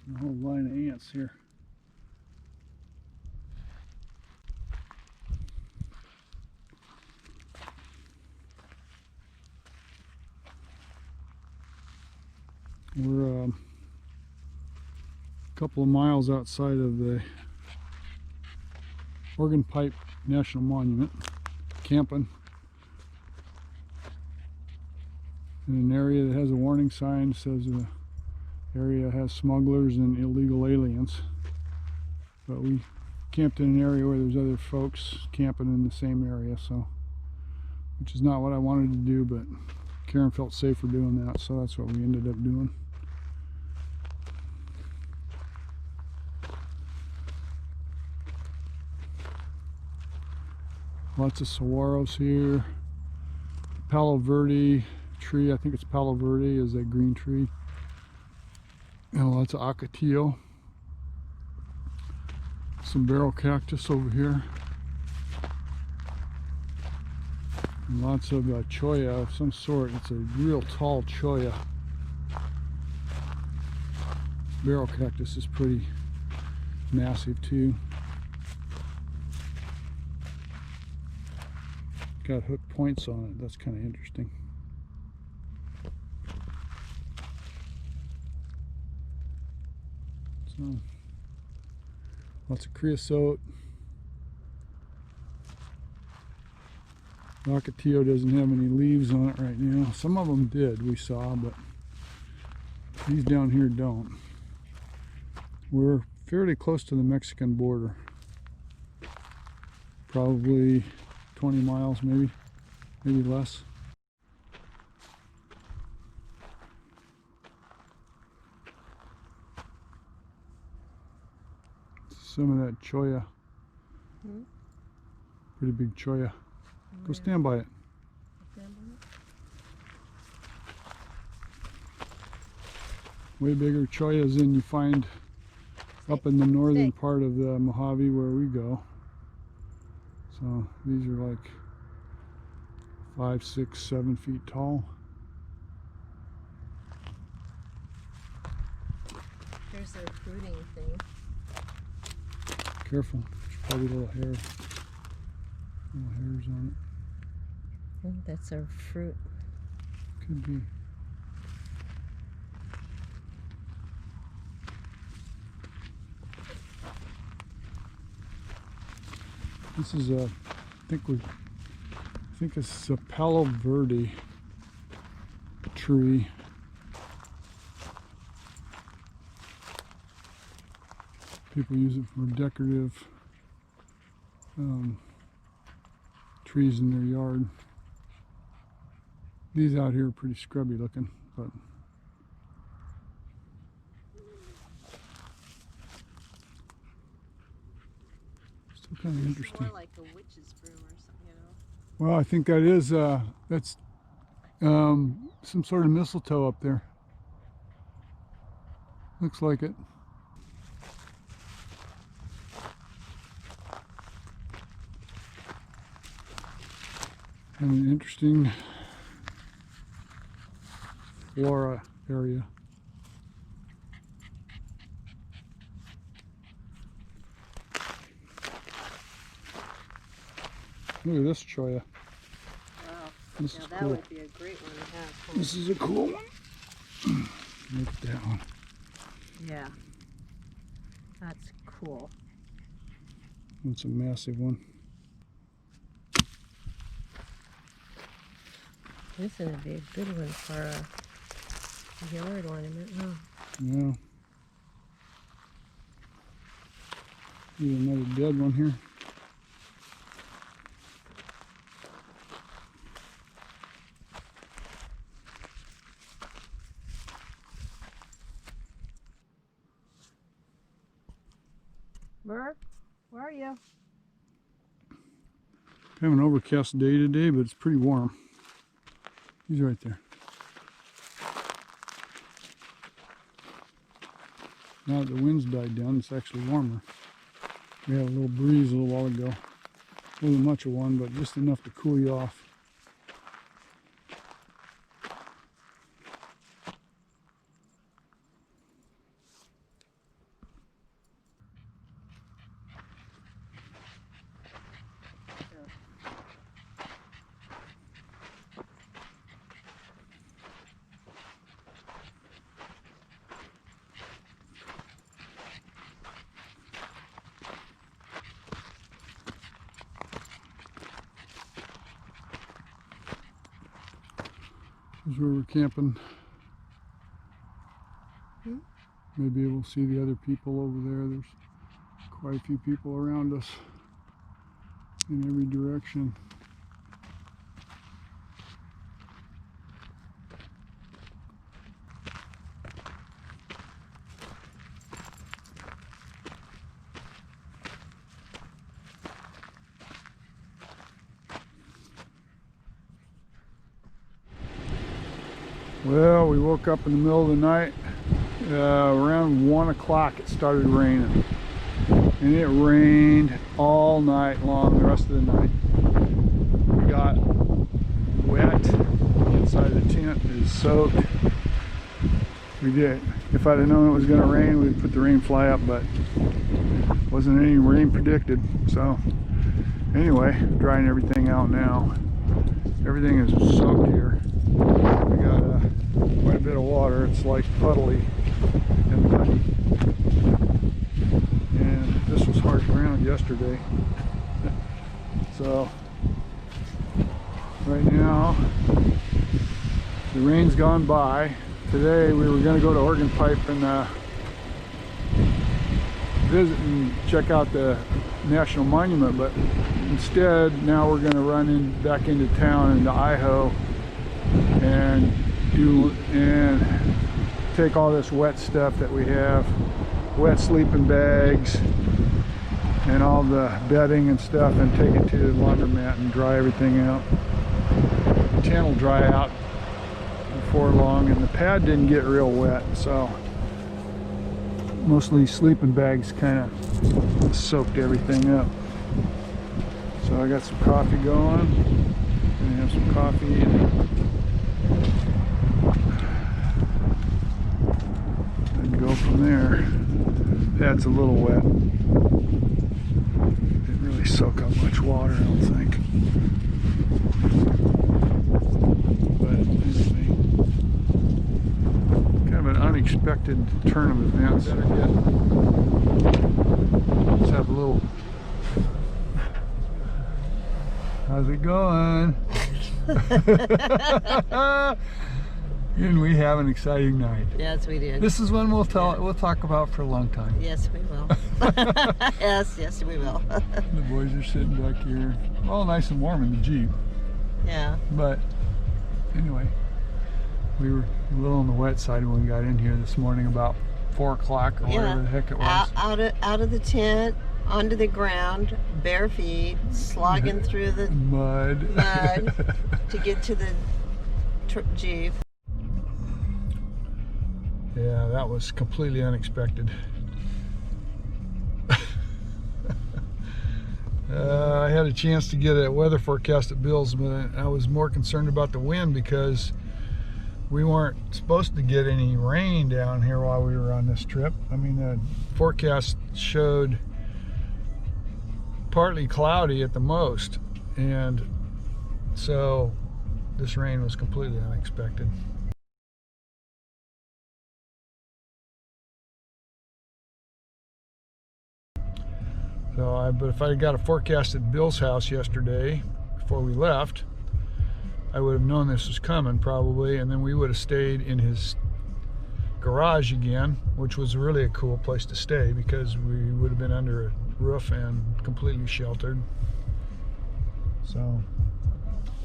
A whole line of ants here. We're a couple of miles outside of the Organ Pipe National Monument, camping in an area that has a warning sign that says the area has smugglers and illegal aliens. But we camped in an area where there's other folks camping in the same area, so which is not what I wanted to do, but Karen felt safer doing that, so that's what we ended up doing. Lots of saguaros here. Palo Verde tree, I think it's Palo Verde, is that green tree. And lots of ocotillo. Some barrel cactus over here. And lots of cholla of some sort. It's a real tall cholla. Barrel cactus is pretty massive too. Got hook points on it. That's kind of interesting. So, lots of creosote. Ocotillo doesn't have any leaves on it right now. Some of them did, we saw, but these down here don't. We're fairly close to the Mexican border. Probably 20 miles, maybe less. Some of that cholla. Pretty big cholla. Go stand by it. Way bigger chollas than you find up in the northern part of the Mojave where we go. So these are like 5, 6, 7 feet tall. There's their fruiting thing. Careful, there's probably little hairs on it. I think that's our fruit. Could be. This is a, I think it's a Palo Verde tree. People use it for decorative trees in their yard. These out here are pretty scrubby looking, but still kind of interesting. More like a witch's broom or something, you know. Well, I think that is that's some sort of mistletoe up there. Looks like it. And an interesting flora area. Look at this cholla. Wow. This now is that cool. would be a great one to have. Huh? This is a cool one. Look at that one. Yeah. That's cool. That's a massive one. This is going to be a good one for a yard ornament, huh? Yeah. Here's another dead one here. Burr, where are you? Kind of an overcast day today, but it's pretty warm. He's right there. Now that the wind's died down, it's actually warmer. We had a little breeze a little while ago. Wasn't much of one, but just enough to cool you off. This is where we're camping. Maybe we'll see the other people over there. There's quite a few people around us in every direction. Well, we woke up in the middle of the night. Around 1 o'clock it started raining. And it rained all night long, the rest of the night. We got wet. The inside of the tent is soaked. We did. If I'd have known it was going to rain, we'd put the rain fly up, but wasn't any rain predicted. So anyway, drying everything out now. Everything is soaked here. We got quite a bit of water. It's like puddly and muddy. And this was hard ground yesterday. So right now the rain's gone by. Today we were going to go to Organ Pipe and visit and check out the National Monument, but instead now we're going to run back into town into Ajo and take all this wet stuff that we have, wet sleeping bags and all the bedding and stuff, and take it to the laundromat and dry everything out. The tent will dry out before long, and the pad didn't get real wet, so mostly sleeping bags kind of soaked everything up. So I got some coffee going. Gonna have some coffee and go from there. Pad's a little wet. Didn't really soak up much water, I don't think. But anyway, kind of an unexpected turn of events. Let's have a little. How's it going? Didn't we have an exciting night? Yes, we did. This is one we'll talk about for a long time. Yes, we will. yes, we will. The boys are sitting back here, all nice and warm in the Jeep. Yeah. But anyway, we were a little on the wet side when we got in here this morning, about 4 o'clock or whatever the heck it was. Out of the tent, onto the ground, bare feet, slogging through the mud to get to the Jeep. Yeah, that was completely unexpected. I had a chance to get a weather forecast at Bill's, but I was more concerned about the wind because we weren't supposed to get any rain down here while we were on this trip. I mean, the forecast showed partly cloudy at the most, and so this rain was completely unexpected. So but if I got a forecast at Bill's house yesterday before we left, I would have known this was coming probably, and then we would have stayed in his garage again, which was really a cool place to stay because we would have been under a roof and completely sheltered. So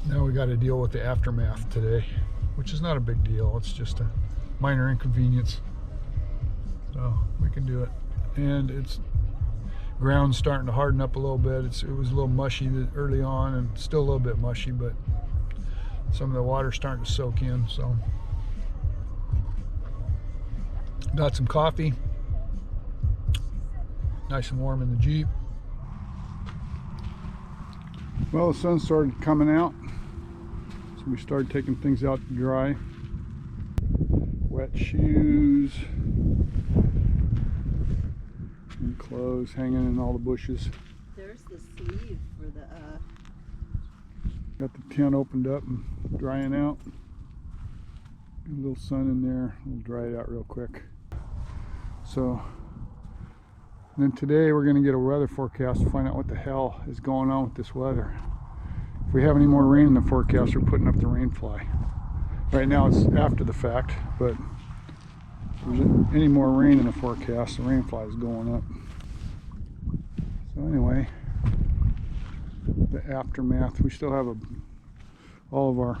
now we got to deal with the aftermath today, which is not a big deal. It's just a minor inconvenience, so we can do it. And it's ground's starting to harden up a little bit. It was a little mushy early on, and still a little bit mushy, but some of the water's starting to soak in. So got some coffee, nice and warm in the Jeep. Well, the sun started coming out, so we started taking things out to dry. Wet shoes and clothes hanging in all the bushes. There's the sleeve for the got the tent opened up and drying out. Get a little sun in there, we'll dry it out real quick. So then today we're going to get a weather forecast to find out what the hell is going on with this weather. If we have any more rain in the forecast, we're putting up the rain fly. Right now it's after the fact, but if there's any more rain in the forecast, the rainfly is going up. So anyway, the aftermath. We still have all of our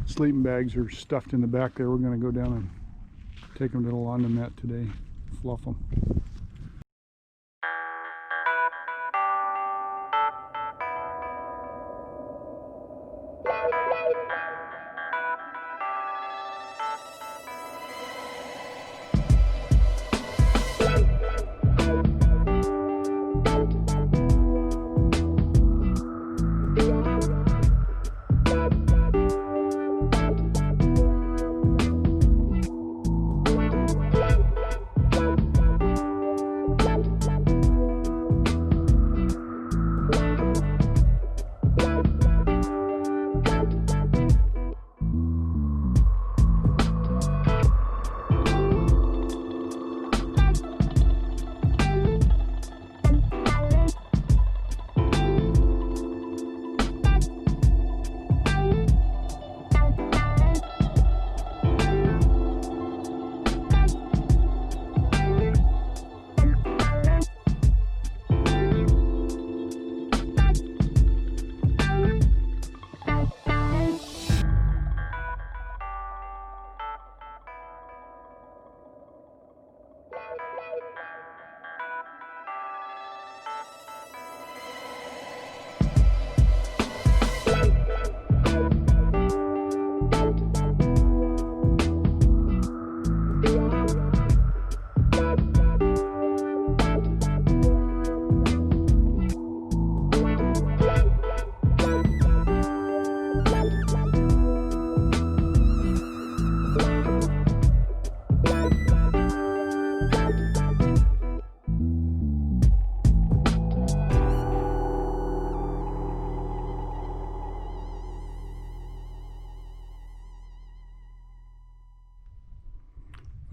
sleeping bags are stuffed in the back there. We're going to go down and take them to the laundromat today, fluff them.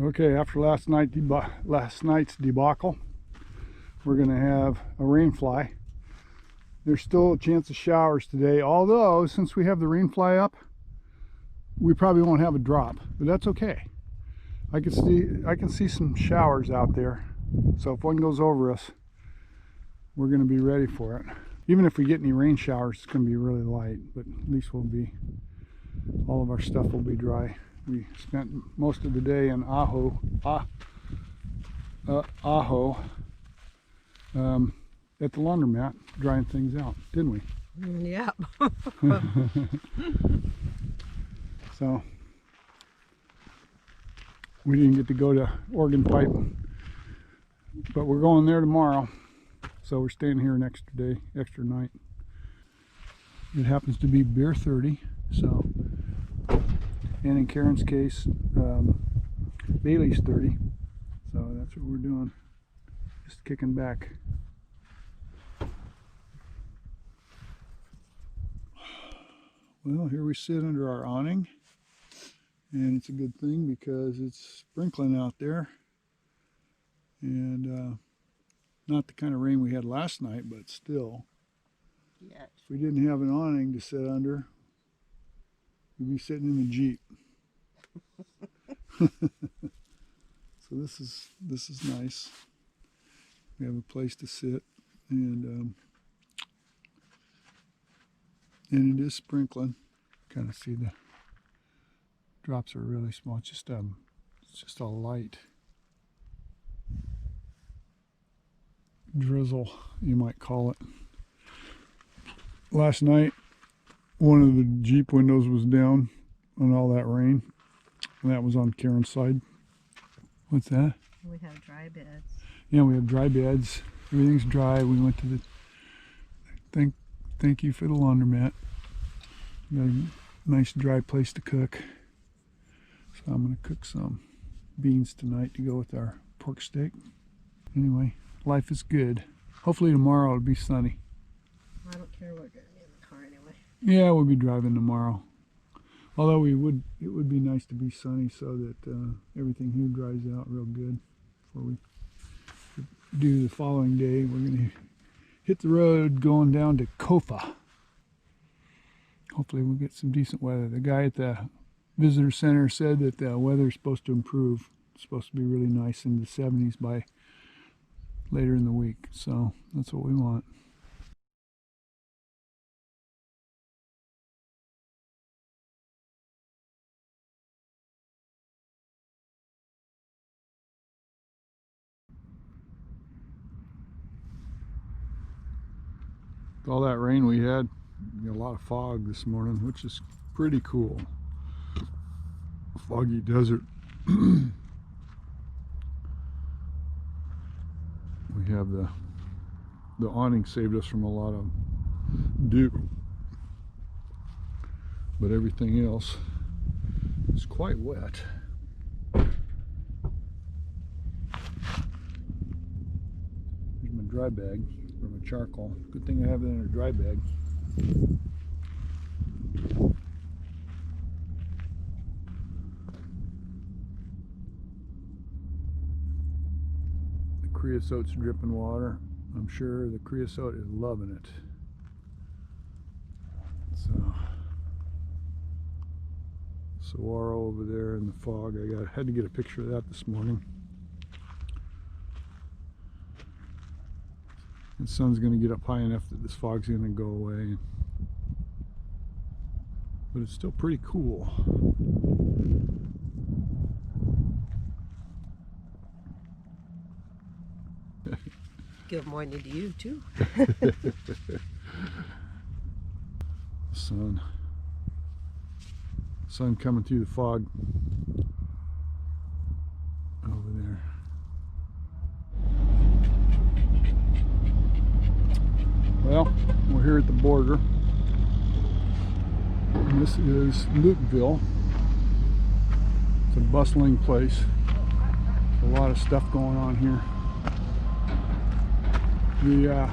Okay, after last night's debacle, we're going to have a rainfly. There's still a chance of showers today, although since we have the rainfly up, we probably won't have a drop, but that's okay. I can see some showers out there, so if one goes over us, we're going to be ready for it. Even if we get any rain showers, it's going to be really light, but at least all of our stuff will be dry. We spent most of the day in Ajo at the laundromat drying things out, didn't we? Yep. So we didn't get to go to Oregon Pipe, but we're going there tomorrow. So we're staying here an extra night. It happens to be beer 30, so. And in Karen's case, Bailey's 30. So that's what we're doing. Just kicking back. Well, here we sit under our awning. And it's a good thing because it's sprinkling out there. And not the kind of rain we had last night, but still. Yes. If we didn't have an awning to sit under, we'd be sitting in the Jeep. So this is nice. We have a place to sit, and it is sprinkling. Kind of see the drops are really small. It's just a light drizzle, you might call it. Last night, one of the Jeep windows was down on all that rain, and that was on Karen's side. What's that? We have dry beds. Yeah, we have dry beds. Everything's dry. We went to the thank you for the laundromat. We got a nice dry place to cook. So I'm going to cook some beans tonight to go with our pork steak. Anyway, life is good. Hopefully tomorrow it'll be sunny. I don't care what we're going to be in the car anyway. Yeah, we'll be driving tomorrow. Although it would be nice to be sunny so that everything here dries out real good before we do the following day. We're going to hit the road going down to Kofa. Hopefully we'll get some decent weather. The guy at the visitor center said that the weather's supposed to improve. It's supposed to be really nice in the 70s by later in the week. So that's what we want. With all that rain we had, we got a lot of fog this morning, which is pretty cool. Foggy desert. We have the awning saved us from a lot of dew, but everything else is quite wet. Here's my dry bag for my charcoal. Good thing I have it in a dry bag. The creosote's dripping water. I'm sure the creosote is loving it. So, saguaro over there in the fog. I had to get a picture of that this morning. The sun's going to get up high enough that this fog's going to go away. But it's still pretty cool. Good morning to you too. Sun coming through the fog over there. Well, we're here at the border. And this is Lukeville. It's a bustling place. There's a lot of stuff going on here. The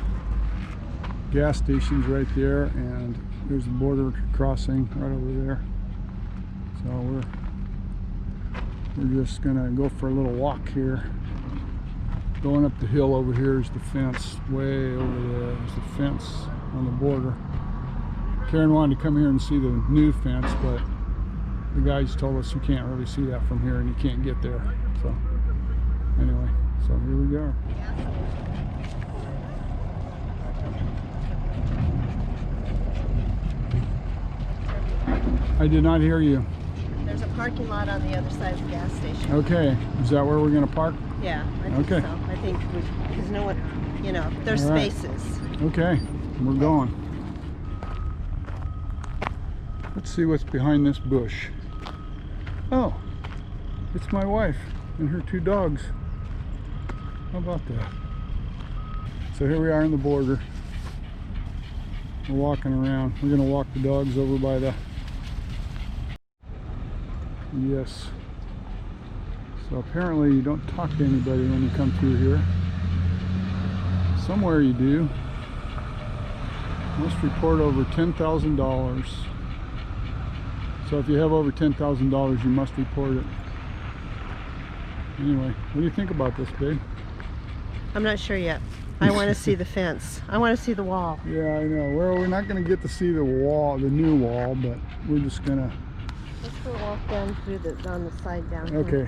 gas station's right there, and there's the border crossing right over there. So we're just gonna go for a little walk here. Going up the hill over here is the fence. Way over there is the fence on the border. Karen wanted to come here and see the new fence, but the guys told us you can't really see that from here and you can't get there. So anyway, so here we go. I did not hear you. There's a parking lot on the other side of the gas station. Okay, is that where we're going to park? Yeah, I think okay. so. I think because no one, you know, there's right. spaces. Okay, we're going. Let's see what's behind this bush. Oh, it's my wife and her two dogs. How about that? So here we are on the border. We're walking around. We're going to walk the dogs over by the... Yes. So apparently you don't talk to anybody when you come through here. Somewhere you do. Must report over $10,000. So if you have over $10,000, you must report it. Anyway, what do you think about this, babe? I'm not sure yet. I want to see the fence. I want to see the wall. Yeah, I know. Well, we're not going to get to see the wall, the new wall, but we're just going to... Let's go walk down through the, on the side down here. Okay.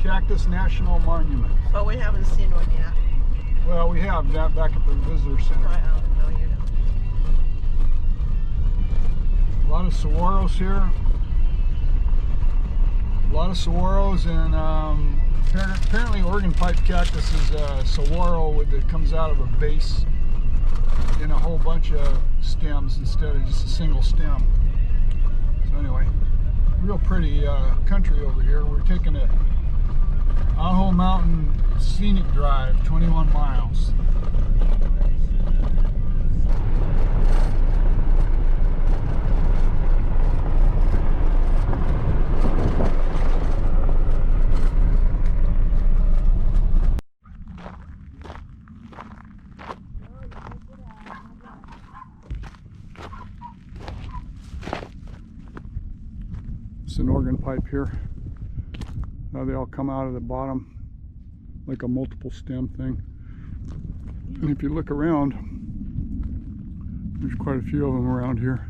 Cactus National Monument. But we haven't seen one yet. Well, we have that back at the visitor center. I don't know, you know. A lot of saguaros here. A lot of saguaros, and apparently Oregon pipe cactus is a saguaro that comes out of a base in a whole bunch of stems instead of just a single stem. So anyway, real pretty country over here. We're taking a Ajo Mountain scenic drive, 21 miles. It's an organ pipe here. Now they all come out of the bottom like a multiple stem thing. And if you look around, there's quite a few of them around here.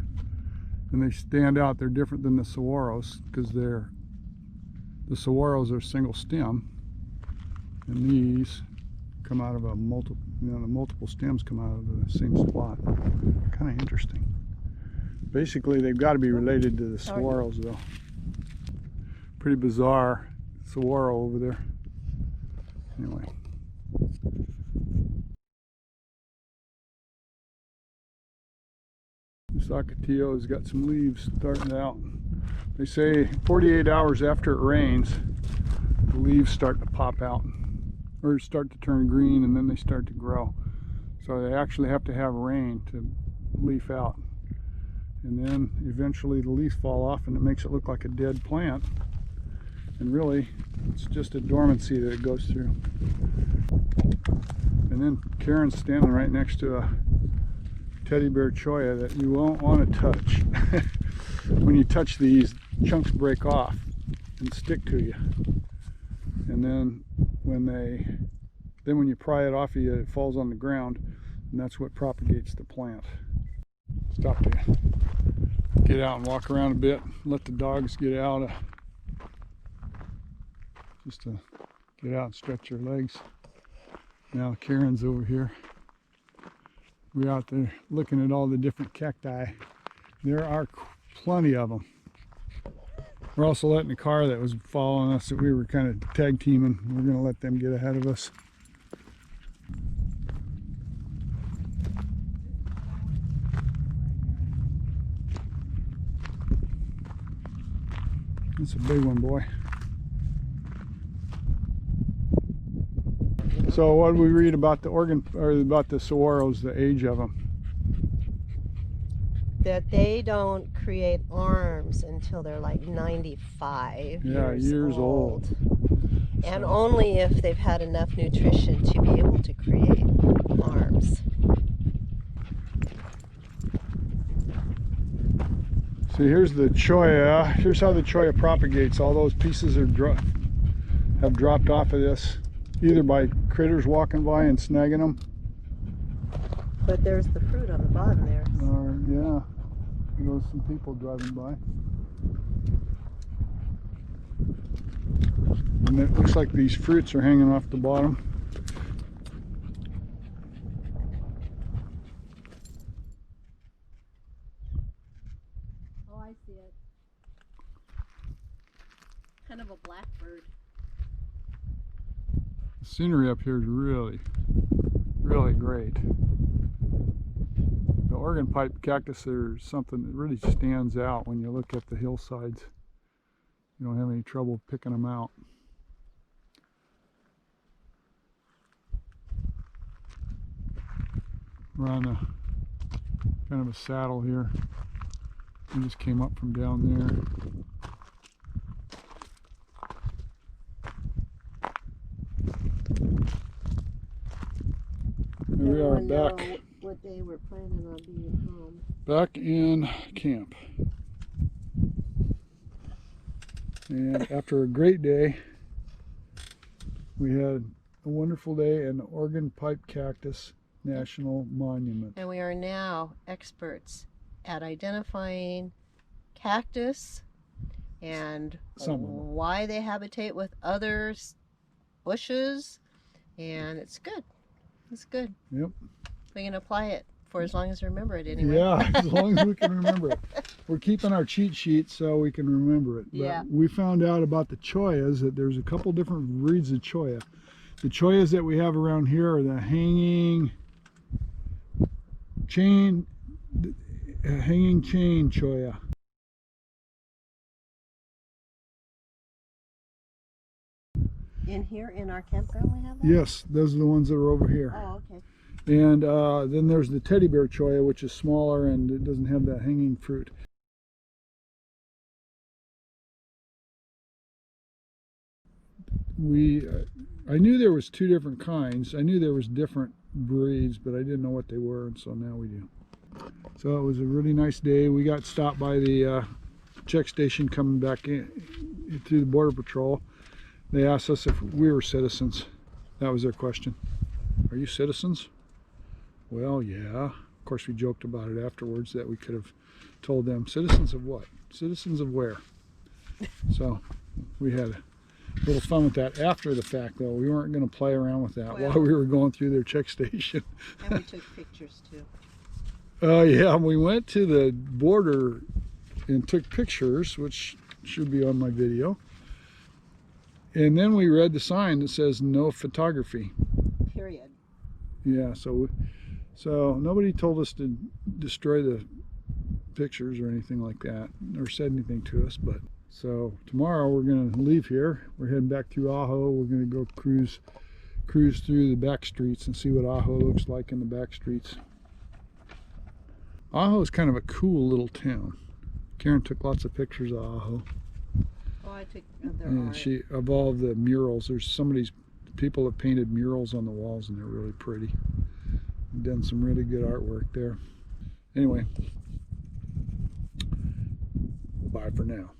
And they stand out. They're different than the saguaros because the saguaros are single stem, and these come out of a multiple, the multiple stems come out of the same spot. Kind of interesting. Basically, they've got to be related to the saguaros, though. Pretty bizarre saguaro over there. Anyway. This ocotillo has got some leaves starting out. They say 48 hours after it rains, the leaves start to pop out, or start to turn green, and then they start to grow. So they actually have to have rain to leaf out. And then eventually the leaves fall off and it makes it look like a dead plant. And really, it's just a dormancy that it goes through. And then Karen's standing right next to a teddy bear cholla that you won't want to touch. When you touch these, chunks break off and stick to you. And then when you pry it off of you, it falls on the ground, and that's what propagates the plant. Stop to get out and walk around a bit, let the dogs get out, just to get out and stretch their legs. Now Karen's over here. We're out there looking at all the different cacti. There are plenty of them. We're also letting the car that was following us, that we were kind of tag teaming, we're going to let them get ahead of us. That's a big one, boy. So what did we read about the organ, or about the saguaros, the age of them? That they don't create arms until they're like 95 years old. And only if they've had enough nutrition to be able to create arms. See, here's the cholla. Here's how the cholla propagates. All those pieces are have dropped off of this, either by critters walking by and snagging them. But there's the fruit on the bottom there. Yeah, there's some people driving by. And it looks like these fruits are hanging off the bottom. Oh, I see it. Kind of a blackbird. The scenery up here is really, really great. The organ pipe cactus are something that really stands out when you look at the hillsides. You don't have any trouble picking them out. We're on a kind of a saddle here. We just came up from down there. Here we are back. What day we're planning on being home. Back in camp. And after a great day, we had a wonderful day in the Organ Pipe Cactus National Monument. And we are now experts at identifying cactus and why they habitate with other bushes, and it's good. It's good. Yep. We can apply it for as long as we remember it anyway. Yeah, as long as we can remember it. We're keeping our cheat sheet so we can remember it. But yeah. We found out about the chollas that there's a couple different breeds of cholla. The chollas that we have around here are the hanging chain cholla. In here, in our campground, we have that? Yes, those are the ones that are over here. Oh, okay. And then there's the teddy bear cholla, which is smaller and it doesn't have that hanging fruit. I knew there was two different kinds. I knew there was different breeds, but I didn't know what they were, and so now we do. So it was a really nice day. We got stopped by the check station coming back in through the Border Patrol. They asked us if we were citizens. That was their question. Are you citizens? Well, yeah. Of course, we joked about it afterwards that we could have told them, citizens of what? Citizens of where? So we had a little fun with that after the fact, though. We weren't going to play around with that while we were going through their check station. And we took pictures, too. Yeah, we went to the border and took pictures, which should be on my video. And then we read the sign that says no photography. Period. Yeah, so nobody told us to destroy the pictures or anything like that, or said anything to us. But so tomorrow we're going to leave here. We're heading back through Ajo. We're going to go cruise through the back streets and see what Ajo looks like in the back streets. Ajo is kind of a cool little town. Karen took lots of pictures of Ajo. Oh, I took And she, of all the murals, there's people have painted murals on the walls and they're really pretty. Done some really good artwork there. Anyway, bye for now.